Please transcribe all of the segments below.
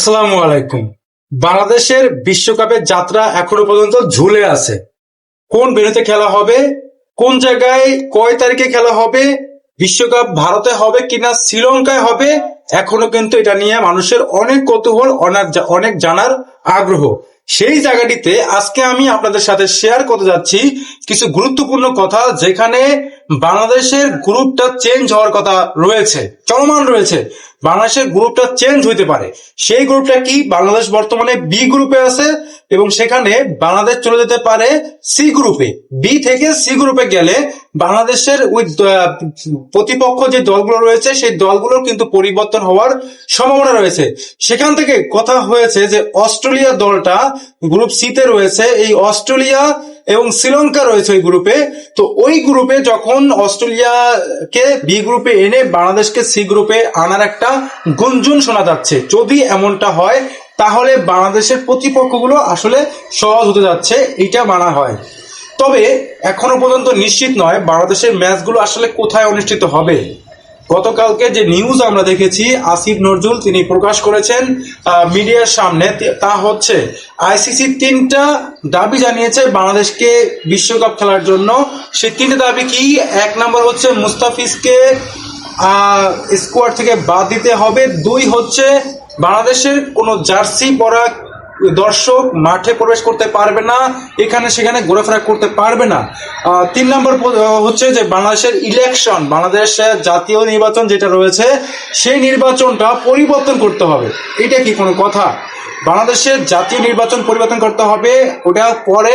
আসসালামু আলাইকুম। বাংলাদেশের বিশ্বকাপের যাত্রা এখনো পর্যন্ত ঝুলে আছে। কোন ভেন্যুতে খেলা হবে, কোন জায়গায় কয় তারিখে খেলা হবে, বিশ্বকাপ ভারতে হবে কিনা শ্রীলঙ্কায় হবে, এখনো কিন্তু এটা নিয়ে মানুষের অনেক কৌতূহল, অনেক জানার আগ্রহ। সেই জায়গাটিতে আজকে আমি আপনাদের সাথে শেয়ার করতে যাচ্ছি কিছু গুরুত্বপূর্ণ কথা, যেখানে বাংলাদেশের গ্রুপটা চেঞ্জ হওয়ার কথা রয়েছে, চলমান রয়েছে। বাংলাদেশের গ্রুপটা চেঞ্জ হইতে পারে। সেই গ্রুপটা কি? বাংলাদেশ বর্তমানে বি গ্রুপে আছে এবং সেখানে বাংলাদেশ চলে যেতে পারে সি গ্রুপে। বি থেকে সি গ্রুপে গেলে বাংলাদেশের ওই প্রতিপক্ষ যে দলগুলো রয়েছে সেই দলগুলোর কিন্তু পরিবর্তন হওয়ার সম্ভাবনা রয়েছে। সেখান থেকে কথা হয়েছে যে অস্ট্রেলিয়া দলটা গ্রুপ সি তে রয়েছে, এই অস্ট্রেলিয়া এবং শ্রীলঙ্কা রয়েছে ওই গ্রুপে। তো ওই গ্রুপে যখন অস্ট্রেলিয়াকে বি গ্রুপে এনে বাংলাদেশকে সি গ্রুপে আনার একটা গুঞ্জন শোনা যাচ্ছে। যদি এমনটা হয় তাহলে বাংলাদেশের প্রতিপক্ষগুলো আসলে সহজ হতে যাচ্ছে, এটা মানা হয়। তবে এখনো পর্যন্ত নিশ্চিত নয় বাংলাদেশের ম্যাচগুলো আসলে কোথায় অনুষ্ঠিত হবে। গতকালকে যে নিউজ আমরা দেখেছি, আসিফ নজরুল তিনি প্রকাশ করেছেন মিডিয়ার সামনে, তা হচ্ছে আইসিসি 3টা দাবি জানিয়েছে বাংলাদেশকে বিশ্বকাপ খেলার জন্য। সেই 3টে দাবি কি? 1 নম্বর হচ্ছে মুস্তাফিজকে স্কোয়াড থেকে বাদ দিতে হবে। 2 হচ্ছে বাংলাদেশের কোনো জার্সি পরা দর্শক মাঠে প্রবেশ করতে পারবে না, এখানে সেখানে ঘোরাফেরা করতে পারবে না। 3 নম্বর হচ্ছে যে বাংলাদেশের ইলেকশন, বাংলাদেশ জাতীয় নির্বাচন যেটা রয়েছে সেই নির্বাচনটা পরিবর্তন করতে হবে। এটা কি কোনো কথা? বাংলাদেশের জাতীয় নির্বাচন পরিবর্তন করতে হবে, ওটা পরে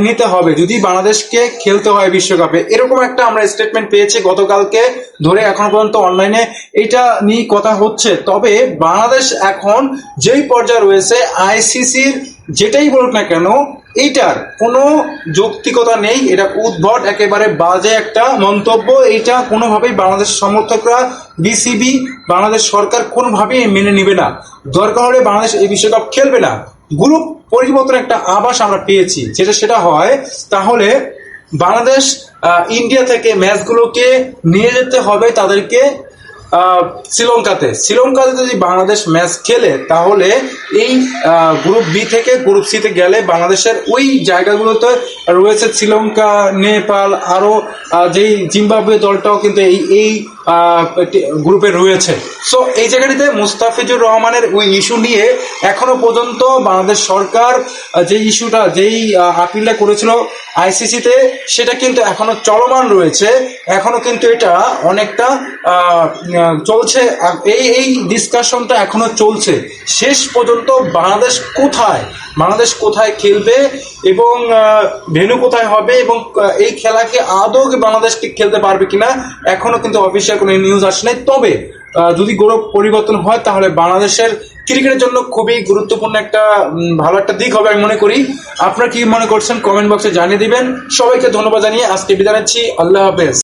নিতে হবে যদি বাংলাদেশকে খেলতে হয় বিশ্বকাপে। এরকম একটা আমরা স্টেটমেন্ট পেয়েছি গতকালকে ধরে, এখনো পর্যন্ত অনলাইনে এটা নিয়ে কথা হচ্ছে। তবে বাংলাদেশ এখন যেই পর্যায়ে রয়েছে, আইসিসির যেটাই বলুক না কেন এইটার কোনো যৌক্তিকতা নেই। এটা উদ্ভট, একেবারে বাজে একটা মন্তব্য। এটা কোনোভাবেই বাংলাদেশ সমর্থকরা, বিসিবি, বাংলাদেশ সরকার কোনোভাবেই মেনে নিবে না। দরকার হলে বাংলাদেশ এই বিশ্বকাপ খেলবে না। গ্রুপ পরিবর্তন একটা আভাস আমরা পেয়েছি, সেটা হয় তাহলে বাংলাদেশ ইন্ডিয়া থেকে ম্যাচগুলোকে নিয়ে যেতে হবে তাদেরকে শ্রীলঙ্কাতে যদি বাংলাদেশ ম্যাচ খেলে তাহলে এই গ্রুপ বি থেকে গ্রুপ সি তে গেলে বাংলাদেশের ওই জায়গাগুলোতে রয়েছে শ্রীলঙ্কা, নেপাল, আরো যেই জিম্বাবুয়ে দলটাও কিন্তু এই গ্রুপে রয়েছে। সো এই জায়গাটিতে মুস্তাফিজুর রহমানের ওই ইস্যু নিয়ে এখনো পর্যন্ত বাংলাদেশ সরকার যে ইস্যুটা, যেই আপিলটা করেছিল আইসিসিতে, সেটা কিন্তু এখনো চলমান রয়েছে। এখনো কিন্তু এটা অনেকটা চলছে, এই ডিসকাশনটা এখনো চলছে। শেষ পর্যন্ত বাংলাদেশ কোথায় খেলবে এবং ভেন্যু কোথায় হবে এবং এই খেলাকে আদৌ বাংলাদেশকে খেলতে পারবে কিনা এখনো কিন্তু অফিসিয়াল কোনো নিউজ আসে নাই। তবে যদি গৌরব পরিবর্তন হয় তাহলে বাংলাদেশের ক্রিকেটের জন্য খুবই গুরুত্বপূর্ণ একটা ভালো একটা দিক হবে আমি মনে করি। আপনারা কি মনে করছেন কমেন্ট বক্সে জানিয়ে দিবেন। সবাইকে ধন্যবাদ জানিয়ে আজকে বিদায় নিচ্ছি। আল্লাহ হাফেজ।